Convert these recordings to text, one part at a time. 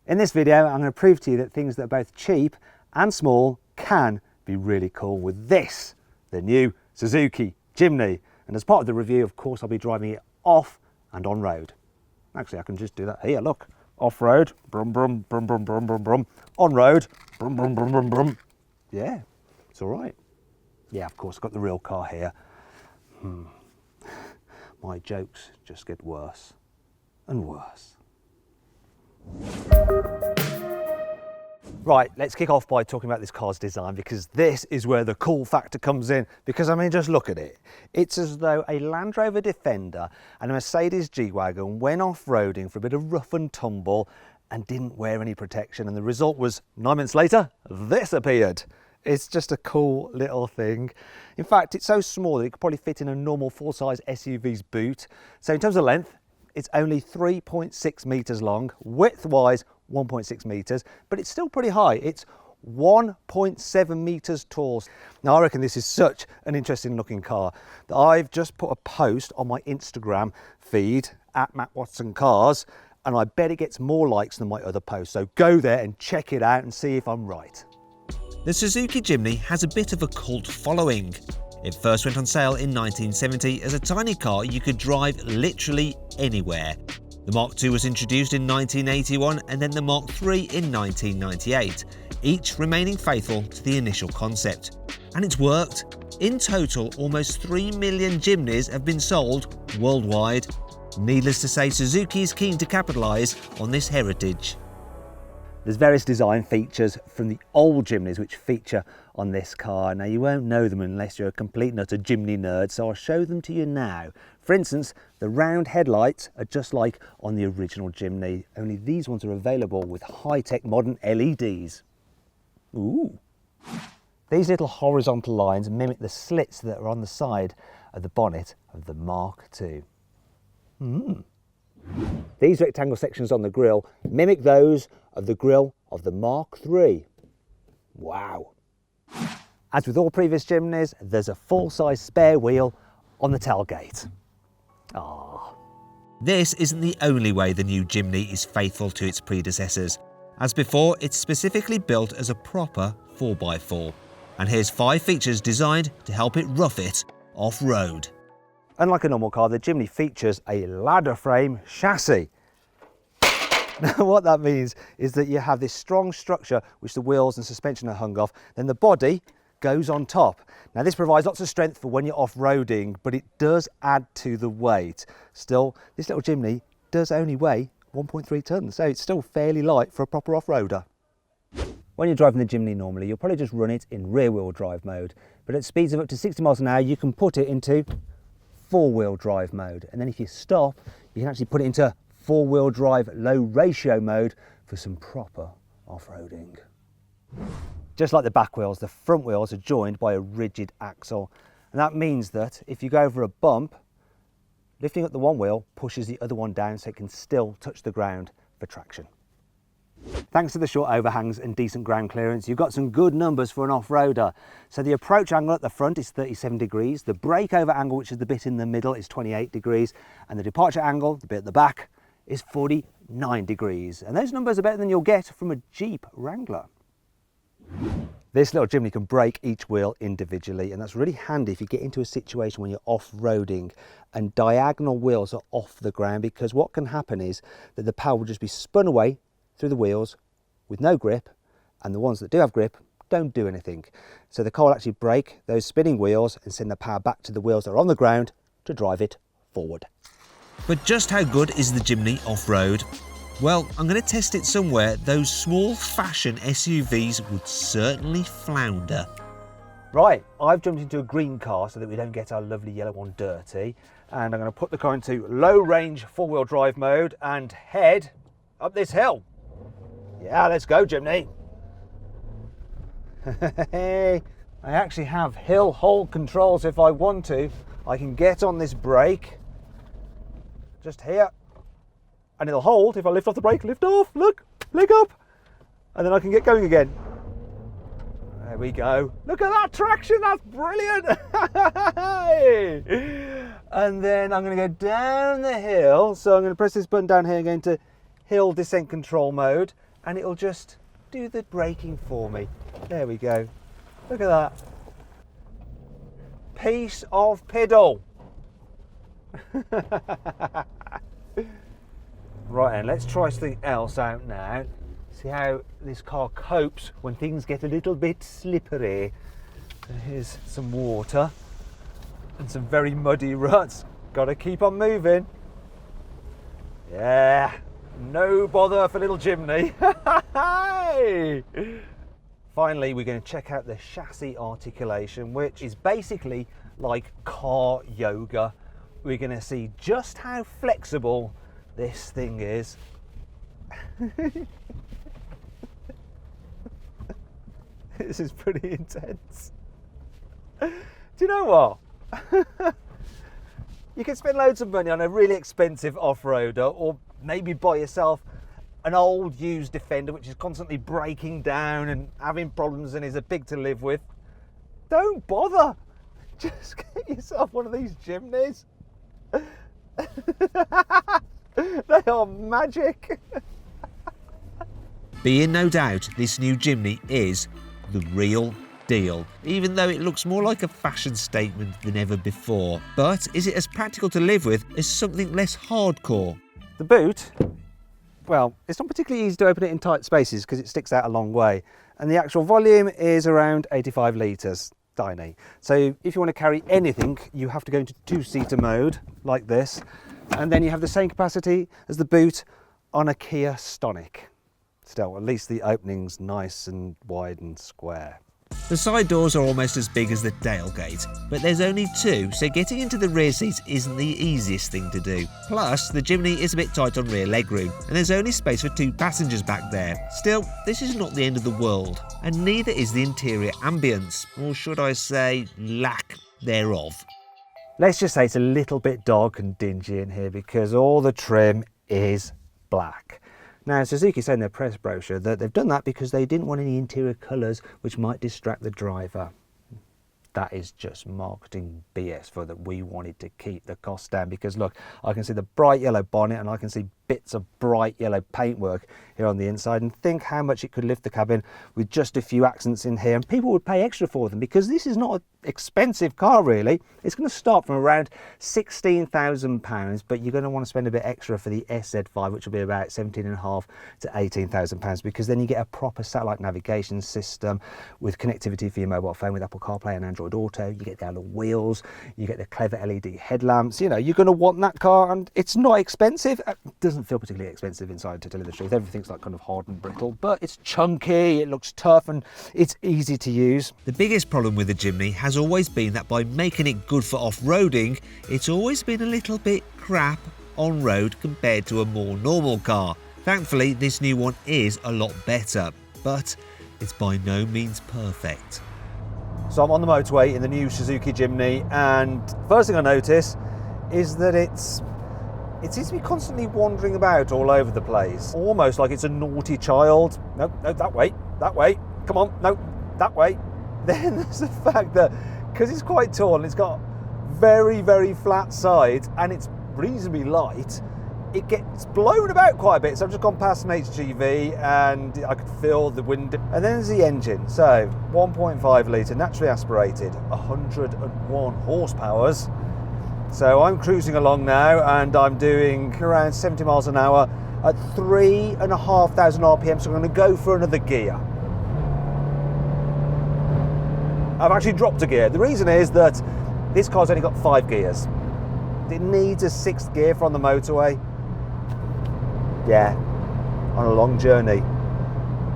In this video, I'm going to prove to you that things that are both cheap and small can be really cool with this, the new Suzuki Jimny. And as part of the review, of course, I'll be driving it off and on road. Actually, I can just do that here, look. Off road, brum, brum, brum, brum, brum, brum, brum. On road, brum, brum, brum, brum, brum. Yeah, it's all right. Yeah, of course, I've got the real car here. My jokes just get worse and worse. Right, let's kick off by talking about this car's design, because this is where the cool factor comes in. Because I mean, just look at it. It's as though a Land Rover Defender and a Mercedes G-Wagon went off-roading for a bit of rough and tumble and didn't wear any protection, and the result was 9 minutes later, this appeared. It's just a cool little thing. In fact, it's so small that it could probably fit in a normal full-size SUV's boot. So in terms of length, it's only 3.6 metres long, width-wise 1.6 metres, but it's still pretty high. It's 1.7 metres tall. Now, I reckon this is such an interesting looking car that I've just put a post on my Instagram feed at Matt Watson Cars, and I bet it gets more likes than my other posts. So go there and check it out and see if I'm right. The Suzuki Jimny has a bit of a cult following. It first went on sale in 1970 as a tiny car you could drive literally anywhere. The Mark II was introduced in 1981 and then the Mark III in 1998, each remaining faithful to the initial concept. And it's worked. In total, almost 3 million Jimnys have been sold worldwide. Needless to say, Suzuki is keen to capitalise on this heritage. There's various design features from the old Jimnys which feature on this car. Now, you won't know them unless you're a complete and utter Jimny nerd, so I'll show them to you now. For instance, the round headlights are just like on the original Jimny, only these ones are available with high-tech modern LEDs. Ooh. These little horizontal lines mimic the slits that are on the side of the bonnet of the Mark II. These rectangle sections on the grille mimic those of the grille of the Mark III. Wow. As with all previous Jimnys, there's a full-size spare wheel on the tailgate. Ah. This isn't the only way the new Jimny is faithful to its predecessors. As before, it's specifically built as a proper 4x4. And here's 5 features designed to help it rough it off-road. Unlike a normal car, the Jimny features a ladder frame chassis. Now, what that means is that you have this strong structure which the wheels and suspension are hung off, then the body goes on top. Now, this provides lots of strength for when you're off-roading, but it does add to the weight. Still, this little Jimny does only weigh 1.3 tonnes, so it's still fairly light for a proper off-roader. When you're driving the Jimny normally, you'll probably just run it in rear-wheel drive mode, but at speeds of up to 60 miles an hour, you can put it into four-wheel drive mode, and then if you stop, you can actually put it into four-wheel drive low ratio mode for some proper off-roading. Just like the back wheels, the front wheels are joined by a rigid axle, and that means that if you go over a bump, lifting up the one wheel pushes the other one down so it can still touch the ground for traction. Thanks to the short overhangs and decent ground clearance, you've got some good numbers for an off-roader. So the approach angle at the front is 37 degrees, the breakover angle, which is the bit in the middle, is 28 degrees, and the departure angle, the bit at the back, is 49 degrees. And those numbers are better than you'll get from a Jeep Wrangler. This little Jimny can brake each wheel individually, and that's really handy if you get into a situation when you're off-roading and diagonal wheels are off the ground, because what can happen is that the power will just be spun away through the wheels with no grip, and the ones that do have grip don't do anything. So the car will actually brake those spinning wheels and send the power back to the wheels that are on the ground to drive it forward. But just how good is the Jimny off-road? Well, I'm going to test it somewhere those small fashion SUVs would certainly flounder. Right, I've jumped into a green car so that we don't get our lovely yellow one dirty, and I'm going to put the car into low range four-wheel drive mode and head up this hill. Yeah, let's go, Jimny. I actually have hill hold controls if I want to. I can get on this brake, just here, and it'll hold. If I lift off the brake, lift off, look, leg up, and then I can get going again. There we go. Look at that traction, that's brilliant. And then I'm going to go down the hill. So I'm going to press this button down here and go into hill descent control mode. and it'll just do the braking for me. There we go. Look at that. Piece of piddle. Right then, let's try something else out now. See how this car copes when things get a little bit slippery. So here's some water and some very muddy ruts. Gotta keep on moving. Yeah, no bother for little Jimny. Finally, we're going to check out the chassis articulation, which is basically like car yoga. We're going to see just how flexible this thing is. This is pretty intense. Do you know what? You can spend loads of money on a really expensive off-roader, or maybe buy yourself an old used Defender which is constantly breaking down and having problems and is a pig to live with. Don't bother. Just get yourself one of these Jimneys. They are magic. Be in no doubt, this new Jimny is the real deal, even though it looks more like a fashion statement than ever before. But is it as practical to live with as something less hardcore? The boot, well, it's not particularly easy to open it in tight spaces because it sticks out a long way, and the actual volume is around 85 litres, tiny. So if you want to carry anything, you have to go into two-seater mode like this, and then you have the same capacity as the boot on a Kia Stonic. Still, at least the opening's nice and wide and square. The side doors are almost as big as the tailgate, but there's only two, so getting into the rear seats isn't the easiest thing to do. Plus, the Jimny is a bit tight on rear legroom, and there's only space for 2 passengers back there. Still, this is not the end of the world, and neither is the interior ambience, or should I say, lack thereof. Let's just say it's a little bit dark and dingy in here because all the trim is black. Now, Suzuki said in their press brochure that they've done that because they didn't want any interior colours which might distract the driver. That is just marketing BS for that. We wanted to keep the cost down because look, I can see the bright yellow bonnet and I can see bits of bright yellow paintwork here on the inside, and think how much it could lift the cabin with just a few accents in here, and people would pay extra for them because this is not an expensive car really. It's going to start from around £16,000, but you're going to want to spend a bit extra for the SZ5, which will be about £17,500 to £18,000, because then you get a proper satellite navigation system with connectivity for your mobile phone with Apple CarPlay and Android Auto. You get the alloy wheels, you get the clever LED headlamps. You know, you're going to want that car, and it's not expensive. It doesn't feel particularly expensive inside, to tell you the truth. Everything's like kind of hard and brittle, but it's chunky, it looks tough, and it's easy to use. The biggest problem with the Jimny has always been that by making it good for off-roading, it's always been a little bit crap on-road compared to a more normal car. Thankfully, this new one is a lot better, but it's by no means perfect. So I'm on the motorway in the new Suzuki Jimny, and first thing I notice is that it seems to be constantly wandering about all over the place, almost like it's a naughty child. No, that way, come on, no, that way. Then there's the fact that, because it's quite tall and it's got very, very flat sides and it's reasonably light, it gets blown about quite a bit. So I've just gone past an HGV and I could feel the wind. And then there's the engine. So 1.5 litre, naturally aspirated, 101 horsepower. So I'm cruising along now and I'm doing around 70 miles an hour at 3,500 RPM. So I'm going to go for another gear. I've actually dropped a gear. The reason is that this car's only got 5 gears. It needs a 6th gear for on the motorway. Yeah, on a long journey,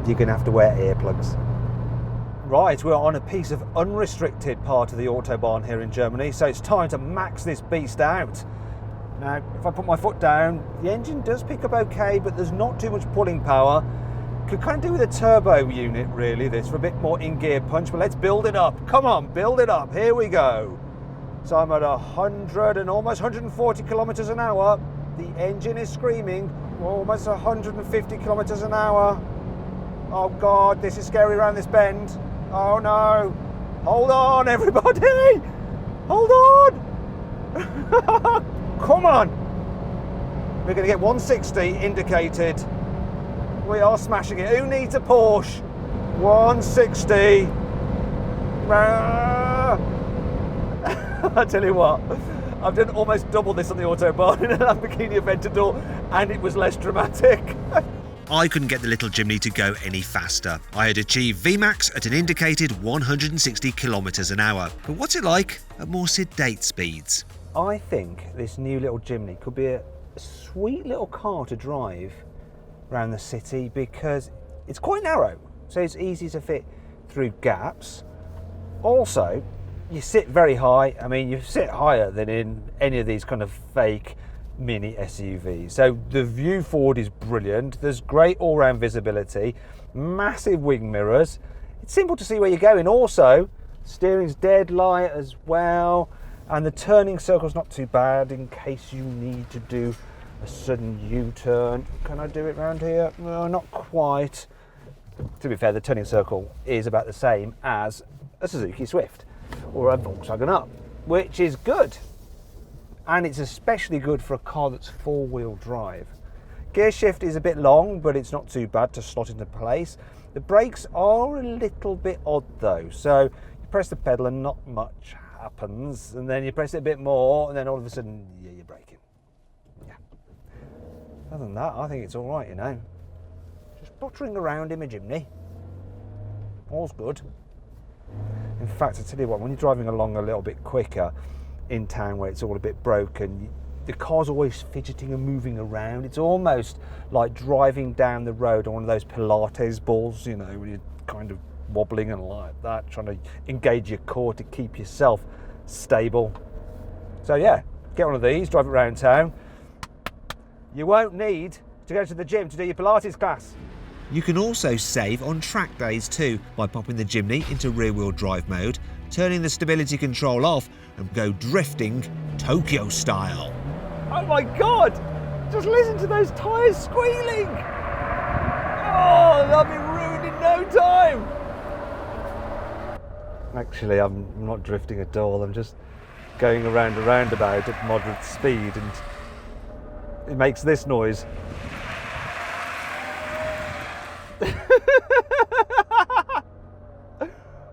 you're going to have to wear earplugs. Right, we're on a piece of unrestricted part of the Autobahn here in Germany, so it's time to max this beast out. Now, if I put my foot down, the engine does pick up okay, but there's not too much pulling power. Could kind of do with a turbo unit, really, this, for a bit more in-gear punch, but let's build it up. Come on, build it up. Here we go. So I'm at 100 and almost 140 kilometers an hour. The engine is screaming, almost 150 kilometers an hour. Oh God, this is scary around this bend. Oh no. Hold on, everybody. Hold on. Come on. We're going to get 160 indicated. We are smashing it. Who needs a Porsche? 160. I tell you what, I've done almost double this on the Autobahn in a Lamborghini Aventador, and it was less dramatic. I couldn't get the little Jimny to go any faster. I had achieved VMAX at an indicated 160 kilometers an hour. But what's it like at more sedate speeds? I think this new little Jimny could be a sweet little car to drive around the city because it's quite narrow, so it's easy to fit through gaps. Also, you sit very high. I mean, you sit higher than in any of these kind of fake mini SUVs. So the view forward is brilliant. There's great all-round visibility, massive wing mirrors. It's simple to see where you're going. Also, steering's dead light as well, and the turning circle's not too bad in case you need to do a sudden U-turn. Can I do it round here? No, not quite. To be fair, the turning circle is about the same as a Suzuki Swift or a Volkswagen Up, which is good. And it's especially good for a car that's four-wheel drive. Gear shift is a bit long, but it's not too bad to slot into place. The brakes are a little bit odd though, so you press the pedal and not much happens, and then you press it a bit more, and then all of a sudden, yeah, you're braking. Yeah. Other than that, I think it's all right, you know. Just buttering around in a Jimny. All's good. In fact, I tell you what, when you're driving along a little bit quicker in town where it's all a bit broken, the car's always fidgeting and moving around. It's almost like driving down the road on one of those Pilates balls, you know, when you're kind of wobbling and like that, trying to engage your core to keep yourself stable. So yeah, get one of these, drive it around town. You won't need to go to the gym to do your Pilates class. You can also save on track days too by popping the Jimny into rear-wheel drive mode, turning the stability control off and go drifting Tokyo style. Oh my God! Just listen to those tyres squealing! Oh, they'll be ruined in no time! Actually, I'm not drifting at all. I'm just going around a roundabout at moderate speed, and it makes this noise.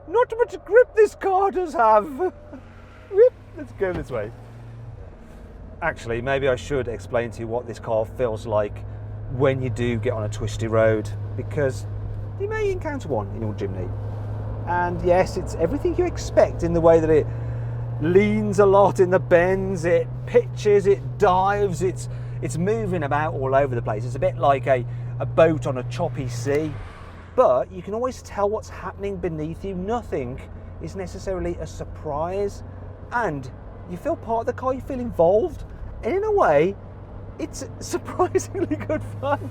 Not much grip this car does have. Let's go this way. Actually, maybe I should explain to you what this car feels like when you do get on a twisty road, because you may encounter one in your Jimny. And yes, it's everything you expect in the way that it leans a lot in the bends, it pitches, it dives, it's moving about all over the place. It's a bit like a boat on a choppy sea, but you can always tell what's happening beneath you. Nothing is necessarily a surprise, and you feel part of the car, you feel involved, and in a way, it's surprisingly good fun.